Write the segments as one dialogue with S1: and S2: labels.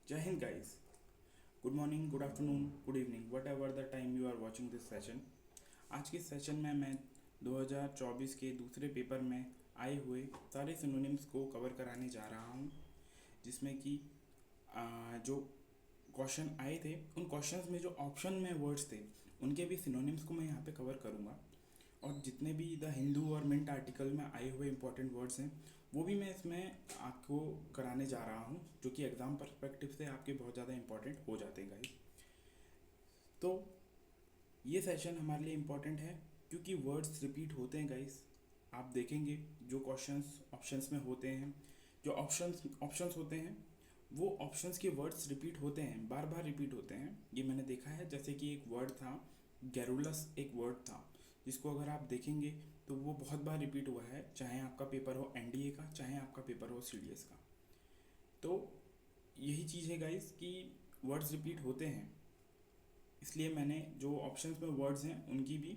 S1: Jai Hind guys. Good morning, good afternoon, good evening, whatever the time you are watching this session. आज के session में मैं 2024 के दूसरे पेपर में आए हुए सारे सिनोनिम्स को कवर कराने जा रहा हूँ, जिसमें कि जो क्वेश्चन आए थे उन क्वेश्चंस में जो ऑप्शन में वर्ड्स थे उनके भी सिनोनिम्स को मैं यहाँ पे कवर करूँगा। और जितने भी द हिंदू और मिंट आर्टिकल में आए हुए इंपॉर्टेंट वर्ड्स हैं वो भी मैं इसमें आपको कराने जा रहा हूँ, जो कि एग्ज़ाम पर्सपेक्टिव से आपके बहुत ज़्यादा इंपॉर्टेंट हो जाते हैं गाइस। तो ये सेशन हमारे लिए इम्पॉर्टेंट है क्योंकि वर्ड्स रिपीट होते हैं गाइस। आप देखेंगे जो क्वेश्चंस ऑप्शंस में होते हैं, जो ऑप्शंस होते हैं वो ऑप्शंस के वर्ड्स रिपीट होते हैं, बार बार रिपीट होते हैं। ये मैंने देखा है। जैसे कि एक वर्ड था गैरुलस, एक वर्ड था जिसको अगर आप देखेंगे तो वो बहुत बार रिपीट हुआ है, चाहे आपका पेपर हो एनडीए का, चाहे आपका पेपर हो सीडीएस का। तो यही चीज़ है गाइस कि वर्ड्स रिपीट होते हैं, इसलिए मैंने जो ऑप्शंस में वर्ड्स हैं उनकी भी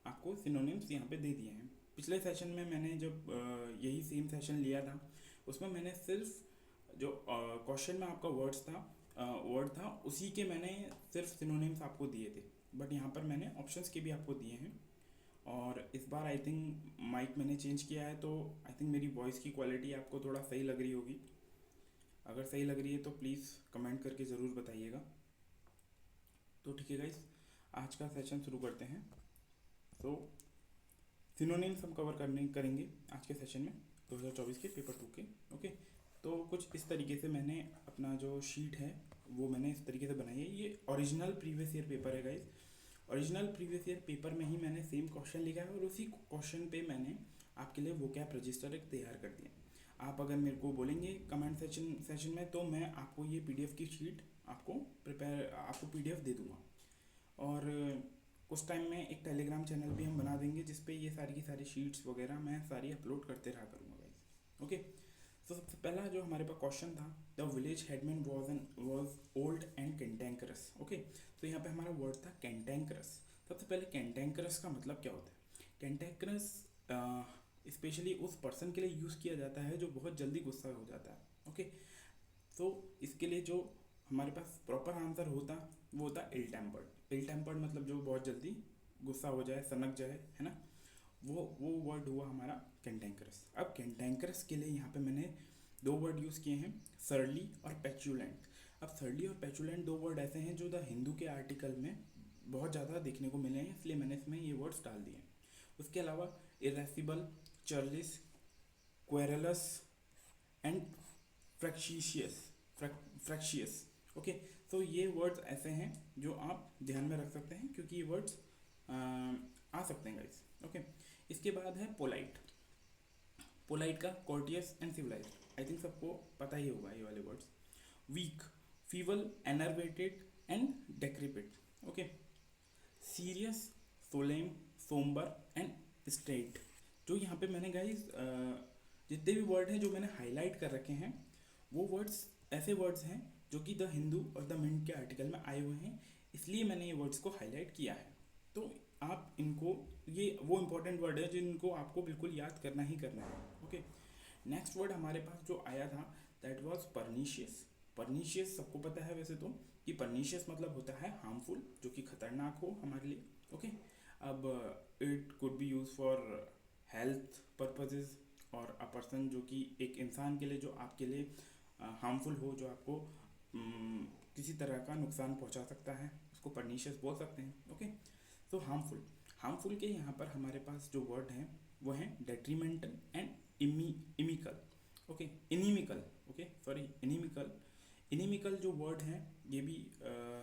S1: आपको सिनोनिम्स यहाँ पे दे दिए हैं। पिछले सेशन में मैंने जब यही सेम सेशन लिया था उसमें मैंने सिर्फ जो क्वेश्चन में आपका वर्ड था उसी के मैंने सिर्फ सिनोनिम्स आपको दिए थे, बट यहाँ पर मैंने ऑप्शंस के भी आपको दिए हैं। और इस बार आई थिंक माइक मैंने चेंज किया है, तो आई थिंक मेरी वॉइस की क्वालिटी आपको थोड़ा सही लग रही होगी। अगर सही लग रही है तो प्लीज़ कमेंट करके ज़रूर बताइएगा। तो ठीक है गाइस, आज का सेशन शुरू करते हैं। तो सिनोनिम्स हम करेंगे आज के सेशन में 2024 के पेपर 2 के। ओके, तो कुछ इस तरीके से मैंने अपना जो शीट है वो मैंने इस तरीके से बनाई है। ये ओरिजिनल प्रीवियस ईयर पेपर है guys. Original previous year paper में ही मैंने सेम क्वेश्चन लिखा है और उसी क्वेश्चन पे मैंने आपके लिए वो कैप रजिस्टर एक तैयार कर दिया। आप अगर मेरे को बोलेंगे कमेंट सेशन में तो मैं आपको ये पीडीएफ की शीट आपको पीडीएफ दे दूँगा। और कुछ टाइम में एक टेलीग्राम चैनल भी हम बना देंगे जिस पे ये सारी की सारी शीट्स वगैरह मैं सारी अपलोड करते रहा करूँगा गाइस। ओके, तो सबसे पहला जो हमारे पास क्वेश्चन था, the village headman was old and cantankerous. Okay, तो यहाँ पे हमारा वर्ड था कैंटेंकरस। सबसे पहले कैंटेंकरस का मतलब क्या होता है? कैंटेंकरस स्पेशली उस पर्सन के लिए यूज़ किया जाता है जो बहुत जल्दी गुस्सा हो जाता है। ओके, तो इसके लिए जो हमारे पास प्रॉपर आंसर होता वो होता इल टेम्पर्ड। इल टेम्पर्ड मतलब जो बहुत जल्दी गुस्सा हो जाए, सनक जाए, है ना, वो वर्ड हुआ हमारा कैंटेंकरस। अब कैंटेंकरस के लिए यहाँ पे मैंने दो वर्ड यूज़ किए हैं, सरली और पेचुलेंट। अब सरली और पेचुलेंट दो वर्ड ऐसे हैं जो द हिंदू के आर्टिकल में बहुत ज़्यादा देखने को मिले हैं, इसलिए मैंने इसमें ये वर्ड्स डाल दिए हैं। उसके अलावा इरेसिबल, चर्लिस, क्वेरलस एंड फ्रैक्शियस फ्रैक्शियस। ओके, तो ये वर्ड्स ऐसे हैं जो आप ध्यान में रख सकते हैं क्योंकि ये वर्ड्स आ सकते हैं गाइस। ओके, इसके बाद है पोलाइट। पोलाइट का courteous and civilised, I think सबको पता ही होगा ये वाले words. Weak, feeble, enervated and decrepit. Okay, serious, solemn, sombre and straight. जो यहाँ पे मैंने गाइस जितने भी वर्ड हैं जो मैंने हाईलाइट कर रखे हैं वो वर्ड्स ऐसे वर्ड्स हैं जो कि द हिंदू और द मिंट के आर्टिकल में आए हुए हैं, इसलिए मैंने ये वर्ड्स को हाईलाइट किया है। तो आप इनको, ये वो इंपॉर्टेंट वर्ड है जिनको आपको बिल्कुल याद करना ही करना है। ओके, नेक्स्ट वर्ड हमारे पास जो आया था दैट वाज परनीशियस। परनीशियस सबको पता है वैसे तो कि परनीशियस मतलब होता है हार्मफुल, जो कि खतरनाक हो हमारे लिए। ओके, अब it could be use for health purposes और अ पर्सन, जो कि एक इंसान के लिए जो आपके लिए हार्मफुल हो, जो आपको किसी तरह का नुकसान पहुंचा सकता है, उसको परनीशियस बोल सकते हैं। ओके, तो हार्मफुल, हार्मफुल के यहाँ पर हमारे पास जो वर्ड हैं वो हैं detrimental and inimical. Okay, inimical, okay sorry, inimical. Inimical जो वर्ड हैं ये भी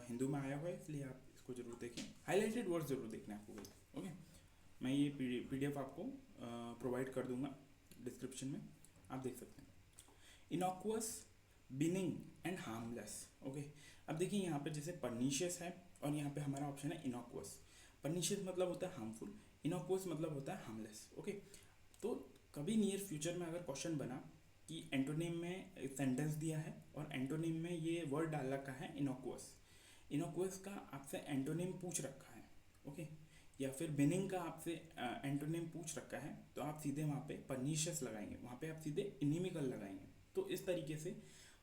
S1: हिंदू में आया हुआ है, इसलिए आप इसको जरूर देखें। हाईलाइटेड वर्ड जरूर देखना है आपको। ओके, मैं ये पीडीएफ आपको प्रोवाइड कर दूंगा डिस्क्रिप्शन में, आप देख सकते हैं। इनॉक्वस, बिनिंग एंड हार्मलेस। ओके, अब देखिए यहाँ पे जैसे परनीशियस है और यहाँ पे हमारा ऑप्शन है इनॉक्वस। परनीशियस मतलब होता है हार्मफुल, इनॉक्वस मतलब होता है हार्मलेस। ओके, तो कभी नियर फ्यूचर में अगर क्वेश्चन बना कि एंटोनिम में सेंटेंस दिया है और एंटोनिम में ये वर्ड डाल रखा है इनॉक्वस, इनोकुअस का आपसे एंटोनिम पूछ रखा है, ओके, या फिर बिनिंग का आपसे एंटोनिम पूछ रखा है, तो आप सीधे वहाँ पे परनीशियस लगाएंगे, वहाँ पे आप सीधे इनिमिकल लगाएंगे। तो इस तरीके से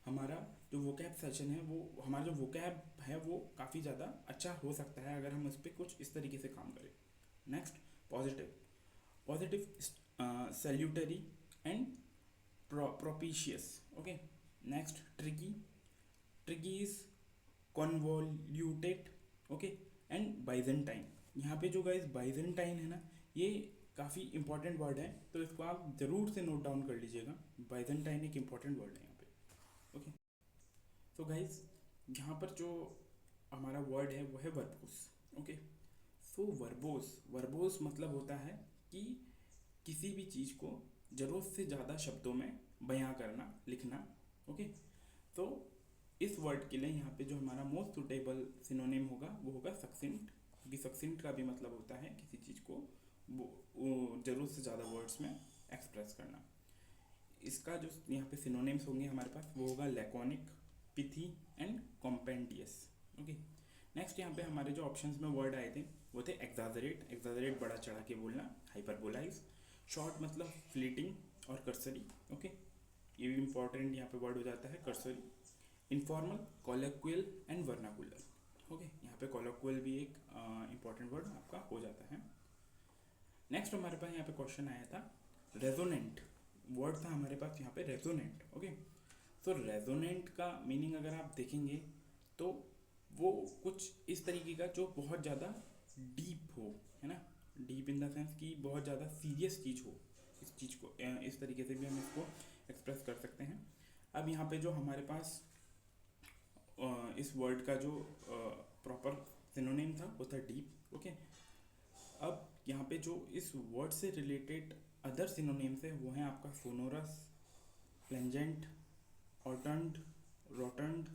S1: हमारा जो वोकैब सेशन है, वो हमारा जो वोकैब है वो काफ़ी ज़्यादा अच्छा हो सकता है अगर हम उस पर कुछ इस तरीके से काम करें। Next, positive. Positive, salutary and propitious. Okay. Next, tricky. Tricky is convoluted. Okay. And Byzantine. यहाँ पे जो गाइस बाइजेंटाइन है ना, ये काफ़ी इंपॉर्टेंट वर्ड है, तो इसको आप ज़रूर से नोट डाउन कर लीजिएगा। बाइजेंटाइन एक इंपॉर्टेंट वर्ड है यहाँ पे। ओके। तो गाइस यहाँ पर जो हमारा वर्ड है वो है वर्बोस। ओके। सो वर्बोस, वर्बोस मतलब होता है कि किसी भी चीज़ को ज़रूरत से ज़्यादा शब्दों में बयां करना, लिखना। ओके। तो इस वर्ड के लिए यहाँ पे जो हमारा मोस्ट सुटेबल सिनोनिम होगा वो होगा सक्सेंट, क्योंकि सक्सेंट का भी मतलब होता है किसी चीज़ को वो ज़रूरत से ज़्यादा वर्ड्स में एक्सप्रेस करना। इसका जो यहाँ पे सिनोनिम्स होंगे हमारे पास वो होगा laconic, pithy and कॉम्पेंडियस। Okay. Next यहाँ पे हमारे जो ऑप्शंस में वर्ड आए थे वो थे एग्जाजरेट, एग्जाजरेट बड़ा चढ़ा के बोलना, हाइपरबोलाइज। शॉर्ट मतलब फ्लीटिंग और कर्सरी। ओके। ये भी इंपॉर्टेंट यहाँ पे वर्ड हो जाता है, cursory. Informal, colloquial and vernacular. Okay. यहाँ पे कोलोक्वियल भी एक इंपॉर्टेंट वर्ड आपका हो जाता है। नेक्स्ट हमारे पास यहाँ पे क्वेश्चन आया था रेजोनेंट। वर्ड था हमारे पास यहाँ पे रेजोनेंट। ओके। तो रेजोनेंट का मीनिंग अगर आप देखेंगे तो वो कुछ इस तरीके का जो बहुत ज़्यादा डीप हो, है ना। डीप इन द सेंस कि बहुत ज़्यादा सीरियस चीज़ हो। इस चीज़ को इस तरीके से भी हम इसको एक्सप्रेस कर सकते हैं। अब यहाँ पे जो हमारे पास इस वर्ड का जो प्रॉपर सिनोनिम था वो था डीप। ओके। अब यहाँ पे जो इस वर्ड से रिलेटेड अदर सिनोनिम्स है वो हैं आपका सोनोरस, प्लेंजेंट, ऑटंड, रोटंड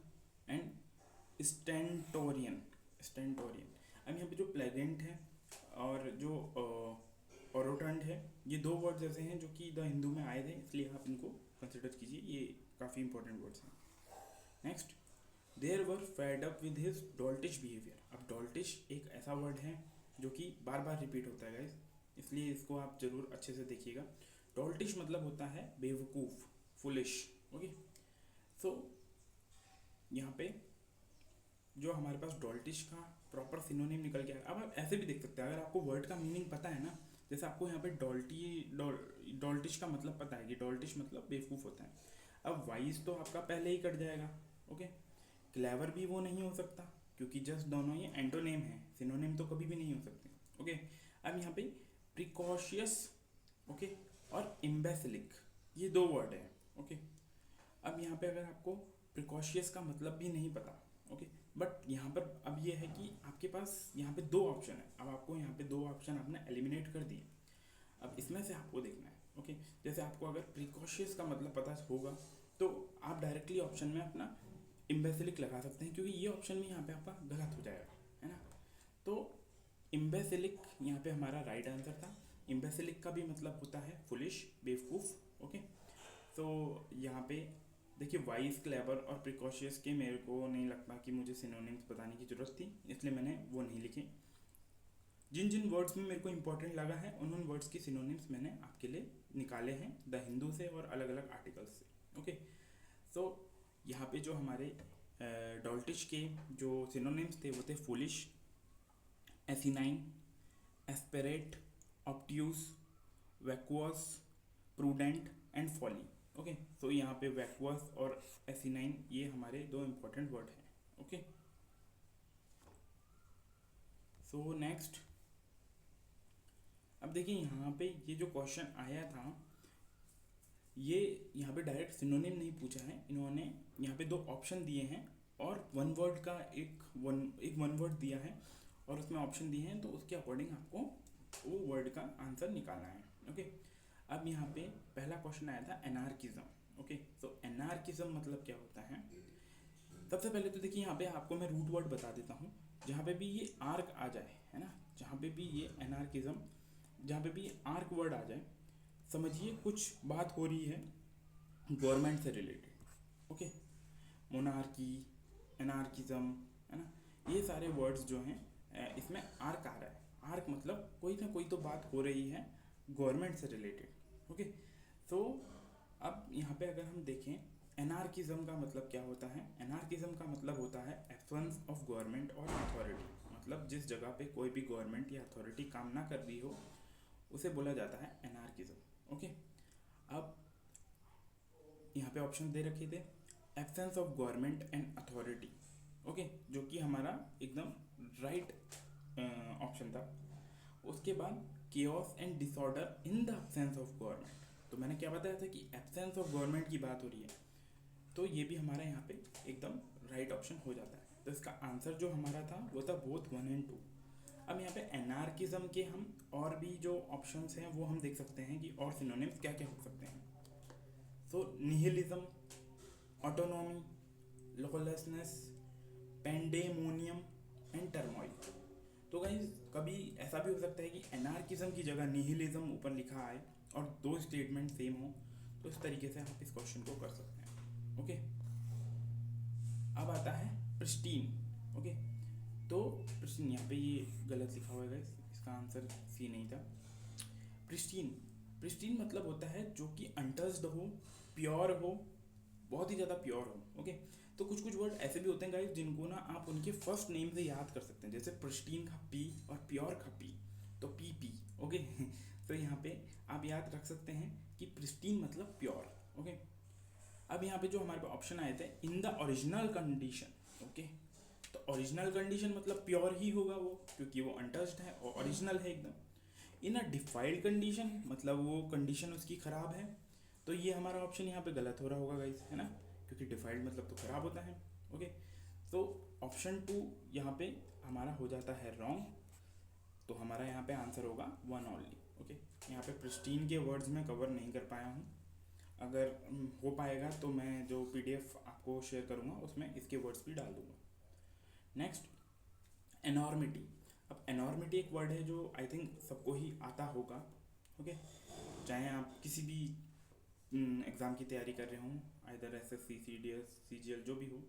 S1: एंड स्टेंटोरियन। स्टेंटोरियन। अब यहाँ पे जो प्लेजेंट है और जो ओरोटंड है, ये दो वर्ड्स ऐसे हैं जो कि द हिंदू में आए थे, इसलिए आप इनको कंसिडर कीजिए, ये काफ़ी इंपॉर्टेंट वर्ड्स हैं। Next, there were fed up with his doltish behaviour. अब डॉल्टिश एक ऐसा वर्ड है जो कि बार बार रिपीट होता है गाइस, इसलिए इसको आप जरूर अच्छे से देखिएगा। डॉल्टिश मतलब होता है बेवकूफ़, फुलिश। ओके। सो यहाँ पे जो हमारे पास डॉल्टिश का प्रॉपर सिनोनिम निकल के आया। अब आप ऐसे भी देख सकते हैं, अगर आपको वर्ड का मीनिंग पता है ना, जैसे आपको यहाँ पे डॉल्टिश का मतलब पता है कि डॉल्टिश मतलब बेवकूफ़ होता है। अब वाइज तो आपका पहले ही कट जाएगा। ओके। क्लेवर भी वो नहीं हो सकता, क्योंकि जस्ट दोनों ये एंटोनेम है, सिनोनिम तो कभी भी नहीं हो सकते। ओके। अब यहाँ पे प्रिकॉशियस, ओके, और इम्बेसिलिक, ये दो वर्ड है। ओके। अब यहाँ पे अगर आपको प्रिकॉशियस का मतलब भी नहीं पता, ओके, बट यहाँ पर अब ये है कि आपके पास यहाँ पे दो ऑप्शन है। अब आपको यहाँ पे दो ऑप्शन आपने एलिमिनेट कर दिए, अब इसमें से आपको देखना है। ओके। जैसे आपको अगर प्रिकॉशियस का मतलब पता होगा तो आप डायरेक्टली ऑप्शन में अपना इम्बेसिलिक लगा सकते हैं, क्योंकि ये ऑप्शन भी यहाँ पे आपका गलत हो जाएगा, है ना। तो इम्बेसिलिक यहाँ पे हमारा राइट आंसर था। इम्बेसिलिक का भी मतलब होता है फुलिश, बेवकूफ़। ओके। तो यहाँ पे देखिए वाइज, क्लेवर और प्रिकॉशियस के मेरे को नहीं लगता कि मुझे सिनोनिम्स बताने की ज़रूरत थी, इसलिए मैंने वो नहीं लिखे। जिन जिन वर्ड्स में मेरे को इंपॉर्टेंट लगा है उन उन वर्ड्स की सिनोनिम्स मैंने आपके लिए निकाले हैं द हिंदू से और अलग अलग आर्टिकल्स से। ओके। सो यहाँ पे जो हमारे डॉल्टिश के जो सिनोनिम्स थे वो थे foolish, asinine, aspirate, obtuse, vacuous, prudent and folly. Okay. तो यहाँ पे वैक्वस और एसिनाइन ये हमारे दो इंपॉर्टेंट वर्ड हैं। ओके। सो नेक्स्ट, अब देखिए यहाँ पे ये जो क्वेश्चन आया था ये यहाँ पे डायरेक्ट सिनोनिम नहीं पूछा है इन्होंने, यहाँ पे दो ऑप्शन दिए हैं और वन वर्ड का एक वन वर्ड दिया है और उसमें ऑप्शन दिए हैं, तो उसके अकॉर्डिंग आपको वो वर्ड का आंसर निकालना है। ओके। अब यहाँ पे पहला क्वेश्चन आया था एनार्किज्म। ओके। तो एनार्किज्म मतलब क्या होता है। सबसे पहले तो देखिए यहाँ पे आपको मैं रूट वर्ड बता देता हूँ, जहाँ पे भी ये आर्क आ जाए, है ना, जहाँ पे भी ये एनार्किज्म, जहाँ पे भी ये आर्क वर्ड आ जाए, समझिए कुछ बात हो रही है गवर्नमेंट से रिलेटेड। ओके। मोनार्की, एनार्किज्म, है ना, ये सारे वर्ड्स जो हैं इसमें आर्क आ रहा है। आर्क मतलब कोई ना कोई तो बात हो रही है गवर्नमेंट से रिलेटेड। ओके। तो अब यहाँ पे अगर हम देखें एनार्किज्म का मतलब क्या होता है? एनार्किज्म का मतलब होता है एब्सेंस ऑफ गवर्नमेंट और अथॉरिटी। मतलब जिस जगह पे कोई भी गवर्नमेंट या अथॉरिटी काम ना कर रही हो उसे बोला जाता है एनार्किज्म। ओके, अब यहाँ पे ऑप्शन दे रखे थे, absence of government and authority. Okay, जो कि हमारा एकदम राइट ऑप्शन था। उसके बाद chaos and disorder in the absence of government. तो मैंने क्या बताया था कि एब्सेंस ऑफ गवर्नमेंट की बात हो रही है, तो ये भी हमारा यहाँ पे एकदम राइट ऑप्शन हो जाता है। तो इसका आंसर जो हमारा था वो था बोथ 1 एंड 2। अब यहाँ पे एनार्किज्म के हम और भी जो ऑप्शंस हैं वो हम देख सकते हैं कि और सिनोनिम्स क्या क्या हो सकते हैं। So nihilism, autonomy, lawlessness, pandemonium and turmoil. तो गाइस कभी ऐसा भी हो सकता है कि एनार्किज्म की जगह निहिलिज्म ऊपर लिखा आए और दो स्टेटमेंट सेम हो, तो इस तरीके से आप इस क्वेश्चन को कर सकते हैं। ओके, अब आता है प्रिस्टीन। ओके, तो प्रिस्टीन यहाँ पे ये गलत लिखा हुआ है गाइस, इसका आंसर सी नहीं था। प्रिस्टीन, प्रिस्टीन मतलब होता है जो कि अनटच्ड हो, प्योर हो, बहुत ही ज़्यादा प्योर हो। ओके, तो कुछ कुछ वर्ड ऐसे भी होते हैं गाइस जिनको ना आप उनके फर्स्ट नेम से याद कर सकते हैं, जैसे प्रिस्टीन का पी और प्योर का पी, तो पी पी। ओके तो यहाँ पे आप याद रख सकते हैं कि प्रिस्टीन मतलब प्योर। ओके, अब यहाँ पे जो हमारे पास ऑप्शन आए थे, in the original condition. Okay, तो ओरिजिनल कंडीशन मतलब प्योर ही होगा वो, क्योंकि वो अनटच्ड है और ओरिजिनल है एकदम। इन अ डिफाइल्ड कंडीशन मतलब वो कंडीशन उसकी ख़राब है, तो ये हमारा ऑप्शन यहाँ पे गलत हो रहा होगा गाइस, है ना, क्योंकि डिफाइल्ड मतलब तो ख़राब होता है। ओके, तो ऑप्शन 2 यहाँ पे हमारा हो जाता है रॉन्ग, तो हमारा यहाँ पे आंसर होगा 1 ओनली। ओके, यहाँ पे प्रिस्टीन के वर्ड्स में कवर नहीं कर पाया हूँ, अगर हो पाएगा तो मैं जो पीडीएफ आपको शेयर करूँगा उसमें इसके वर्ड्स भी डाल दूँगा। नेक्स्ट, एनॉर्मिटी। अब एनॉर्मिटी एक वर्ड है जो आई थिंक सबको ही आता होगा। ओके, चाहे आप किसी भी एग्ज़ाम की तैयारी कर रहे हों, आइदर एसएससी, सीडीएस, सीजीएल, जो भी हो,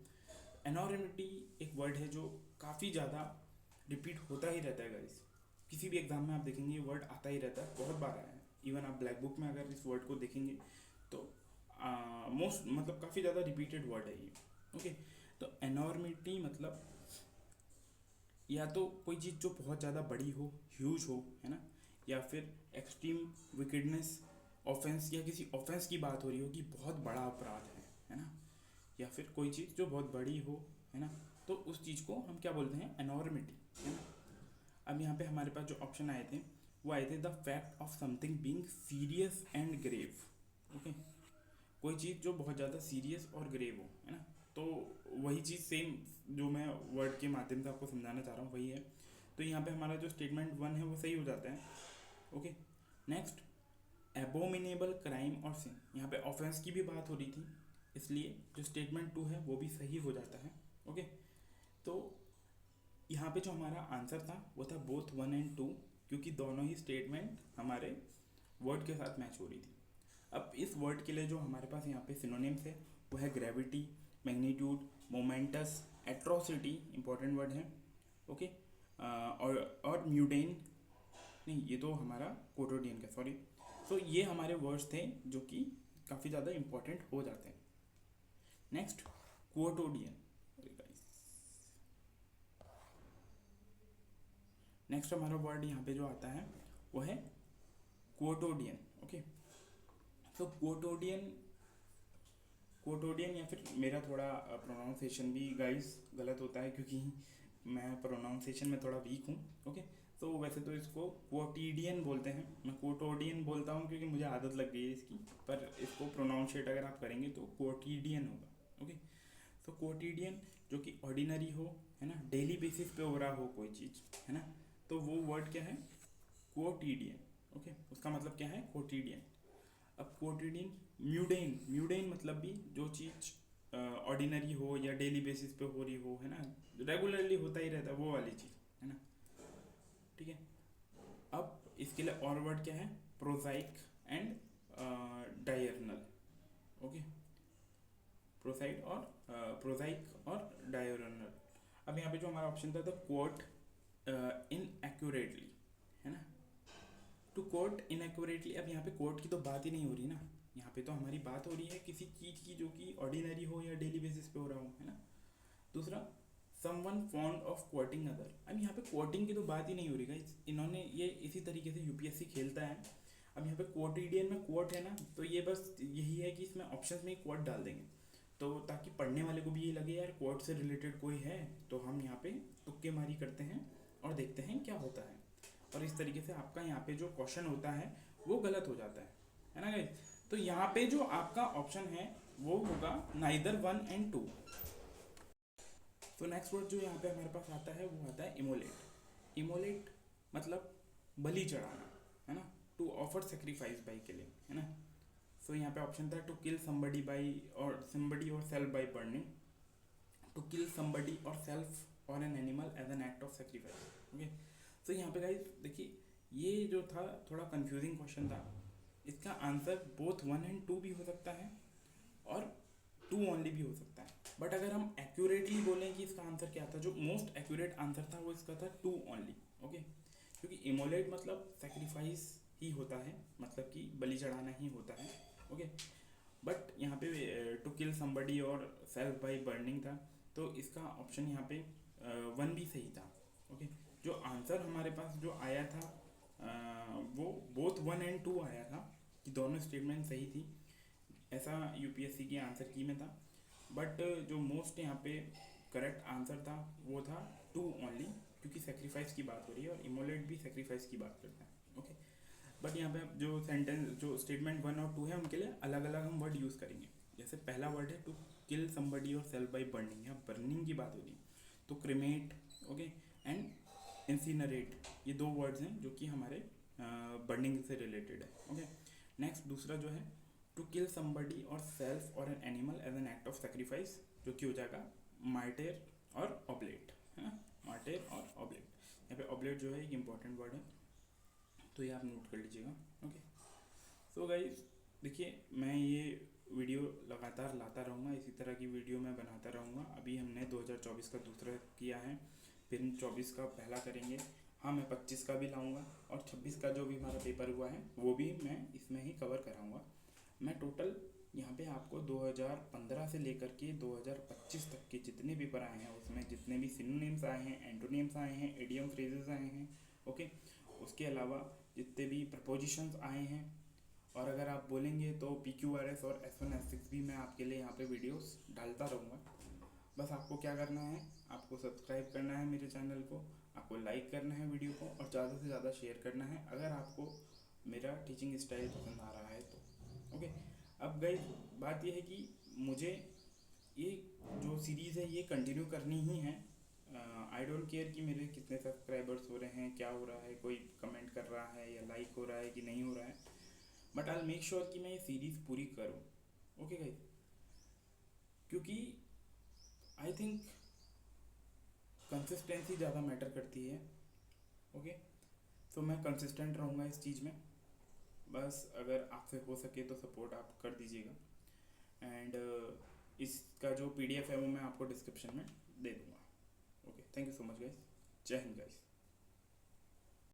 S1: एनॉर्मिटी एक वर्ड है जो काफ़ी ज़्यादा रिपीट होता ही रहता है गाइस। किसी भी एग्ज़ाम में आप देखेंगे ये वर्ड आता ही रहता है, बहुत बार आया है। इवन आप ब्लैक बुक में अगर इस वर्ड को देखेंगे तो मोस्ट मतलब काफ़ी ज़्यादा रिपीटेड वर्ड है ये। ओके, तो एनॉर्मिटी मतलब या तो कोई चीज़ जो बहुत ज़्यादा बड़ी हो, ह्यूज हो, है ना, या फिर एक्सट्रीम विकेडनेस, ऑफेंस, या किसी ऑफेंस की बात हो रही हो कि बहुत बड़ा अपराध है ना, या फिर कोई चीज़ जो बहुत बड़ी हो, है ना, तो उस चीज़ को हम क्या बोलते हैं, एनॉर्मिटी, है ना। अब यहाँ पे हमारे पास जो ऑप्शन आए थे वो आए थे the fact of something being serious and grave. Okay, कोई चीज़ जो बहुत ज़्यादा सीरियस और ग्रेव हो, है ना, तो वही चीज़ सेम जो मैं वर्ड के माध्यम से आपको समझाना चाह रहा हूँ वही है। तो यहाँ पे हमारा जो स्टेटमेंट 1 है वो सही हो जाता है। ओके, नेक्स्ट, एबोमिनेबल क्राइम और सिन, यहाँ पे ऑफेंस की भी बात हो रही थी, इसलिए जो स्टेटमेंट 2 है वो भी सही हो जाता है। ओके, तो यहाँ पे जो हमारा आंसर था वो था बोथ 1 एंड 2, क्योंकि दोनों ही स्टेटमेंट हमारे वर्ड के साथ मैच हो रही थी। अब इस वर्ड के लिए जो हमारे पास यहाँ पे सिनोनिम्स है वो है gravity, magnitude, moments, atrocity, important word है। ओके, और म्यूटेन, नहीं ये तो हमारा कोटोडियन का, सॉरी। तो ये हमारे वर्ड्स थे जो कि काफ़ी ज़्यादा इंपॉर्टेंट हो जाते हैं। नेक्स्ट, क्वोटोडियन। नेक्स्ट हमारा वर्ड यहाँ पे जो आता है वो है क्वोटोडियन। ओके, तो क्वोटोडियन, क्वोटोडियन या फिर मेरा थोड़ा प्रोनाउंसिएशन भी गाइस गलत होता है क्योंकि मैं प्रोनाउंसिएशन में थोड़ा वीक हूँ। ओके, तो वैसे तो इसको क्वोटिडियन बोलते हैं, मैं क्वोटोडियन बोलता हूँ क्योंकि मुझे आदत लग गई है इसकी, पर इसको प्रोनाउंशिएट अगर आप करेंगे तो क्वोटिडियन होगा। ओके, तो क्वोटिडियन जो कि ऑर्डिनरी हो, है ना, डेली बेसिस पे हो रहा हो कोई चीज़, है ना, तो वो वर्ड क्या है, क्वोटिडियन। ओके, उसका मतलब क्या है, क्वोटिडियन। अब क्वोटिडियन, म्यूडेन, म्यूडेन मतलब भी जो चीज़ ऑर्डिनरी हो या डेली बेसिस पे हो रही हो, है ना, रेगुलरली होता ही रहता है वो वाली चीज़, है ना, ठीक है। अब इसके लिए और वर्ड क्या है, प्रोजाइक एंड डायरनल। ओके, प्रोसाइड और प्रोजाइक और डायरनल। अब यहाँ पे जो हमारा ऑप्शन था तो क्वोट इनएक्यूरेटली, है ना, टू कोट इनएक्यूरेटली। अब यहाँ पे कोट की तो बात ही नहीं हो रही ना, यहाँ पे तो हमारी बात हो रही है किसी चीज़ की जो कि ऑर्डिनरी हो या डेली बेसिस पे हो रहा हो, है ना। दूसरा, समवन फॉन्ड ऑफ क्वोटिंग अदर। अब यहाँ पे क्वोटिंग की तो बात ही नहीं हो रही गाइस, इन्होंने ये इसी तरीके से यूपीएससी खेलता है। अब यहाँ पे क्वोटिडियन में क्वोट है ना, तो ये बस यही है कि इसमें ऑप्शंस में क्वोट डाल देंगे, तो ताकि पढ़ने वाले को भी ये लगे यार क्वोट से रिलेटेड कोई है, तो हम यहाँ पे तुक्के मारी करते हैं और देखते हैं क्या होता है। और इस तरीके से आपका यहाँ पे जो क्वेश्चन होता है वो गलत हो जाता है ना गाइस। तो यहाँ पे जो आपका ऑप्शन है वो होगा नाइदर 1 and 2। तो नेक्स्ट वर्ड जो यहाँ पे हमारे पास आता है वो आता है इमोलेट। इमोलेट मतलब बलि चढ़ाना, है ना, to offer sacrifice by killing, है ना। सो यहाँ पे ऑप्शन था टू किल समबडी बाई और समबडी और self by burning, to kill somebody और सेल्फ और an animal as an act of sacrifice. Okay, तो यहाँ पे गाइस देखिए, ये जो था थोड़ा कंफ्यूजिंग क्वेश्चन था। इसका आंसर बोथ 1 and 2 भी हो सकता है और 2 ओनली भी हो सकता है। बट अगर हम एक्यूरेटली बोलें कि इसका आंसर क्या था, जो मोस्ट एक्यूरेट आंसर था वो इसका था 2 ओनली। ओके, क्योंकि इमोलेट मतलब सेक्रीफाइस ही होता है, मतलब कि बलि चढ़ाना ही होता है। ओके, बट यहाँ पे टू किल समबडी और सेल्फ बाई बर्निंग था, तो इसका ऑप्शन यहाँ पे 1 भी सही था। ओके, जो आंसर हमारे पास जो आया था वो बोथ 1 and 2 आया था, कि दोनों स्टेटमेंट सही थी, ऐसा यूपीएससी के आंसर की में था। बट जो मोस्ट यहाँ पे करेक्ट आंसर था वो था 2 ओनली, क्योंकि सेक्रीफाइस की बात हो रही है और इमोलेट भी सेक्रीफाइस की बात करता है। ओके, बट यहाँ पे जो सेंटेंस जो स्टेटमेंट 1 और 2 है उनके लिए अलग अलग हम वर्ड यूज़ करेंगे। जैसे पहला वर्ड है टू किल समबडी और सेल्फ बाई बर्निंग, यहाँ बर्निंग की बात हो रही है, तो क्रिमेट, ओके, एंड इंसिनरेट, ये 2 वर्ड्स हैं जो कि हमारे बर्निंग से रिलेटेड है। ओके, नेक्स्ट दूसरा जो है टू किल समबडी और सेल्फ और an animal as an act of sacrifice, जो कि हो जाएगा मार्टेर और ऑब्लेट, है ना, मार्टेर और ऑब्लेट। यहाँ पे ऑब्लेट जो है एक इंपॉर्टेंट वर्ड है, तो ये आप नोट कर लीजिएगा। ओके, सो गाइस देखिए, मैं ये वीडियो लगातार लाता रहूँगा, इसी तरह की वीडियो मैं बनाता रहूँगा। अभी हमने 2024 का दूसरा किया है, फिर 24 का पहला करेंगे। हाँ, मैं 25 का भी लाऊंगा और 26 का जो भी हमारा पेपर हुआ है वो भी मैं इसमें ही कवर कराऊंगा। मैं टोटल यहाँ पे आपको 2015 से लेकर के 2025 तक के जितने पेपर आए हैं उसमें जितने भी सिनोनिम्स आए हैं, एंटोनिम्स आए हैं, इडियम फ्रेजेस आए हैं, ओके, उसके अलावा जितने भी प्रपोजिशंस आए हैं, और अगर आप बोलेंगे तो PQRS और S1 S6 भी मैं आपके लिए यहाँ पे वीडियोस डालता रहूँगा। बस आपको क्या करना है, आपको सब्सक्राइब करना है मेरे चैनल को, आपको लाइक करना है वीडियो को और ज़्यादा से ज़्यादा शेयर करना है अगर आपको मेरा टीचिंग स्टाइल पसंद आ रहा है तो। ओके, अब गाइस बात यह है कि मुझे ये जो सीरीज़ है ये कंटिन्यू करनी ही है। आई डोंट केयर कि मेरे कितने सब्सक्राइबर्स हो रहे हैं, क्या हो रहा है, कोई कमेंट कर रहा है या लाइक हो रहा है कि नहीं हो रहा है, बट आई मेक श्योर कि मैं ये सीरीज़ पूरी करूँ। ओके गाइस, क्योंकि आई थिंक कंसिस्टेंसी ज़्यादा मैटर करती है। ओके, तो मैं कंसिस्टेंट रहूँगा इस चीज़ में। बस अगर आपसे हो सके तो सपोर्ट आप कर दीजिएगा। एंड इसका जो PDF है वो मैं आपको डिस्क्रिप्शन में दे दूँगा। Okay, thank you so much guys, जय हिंद गाइस।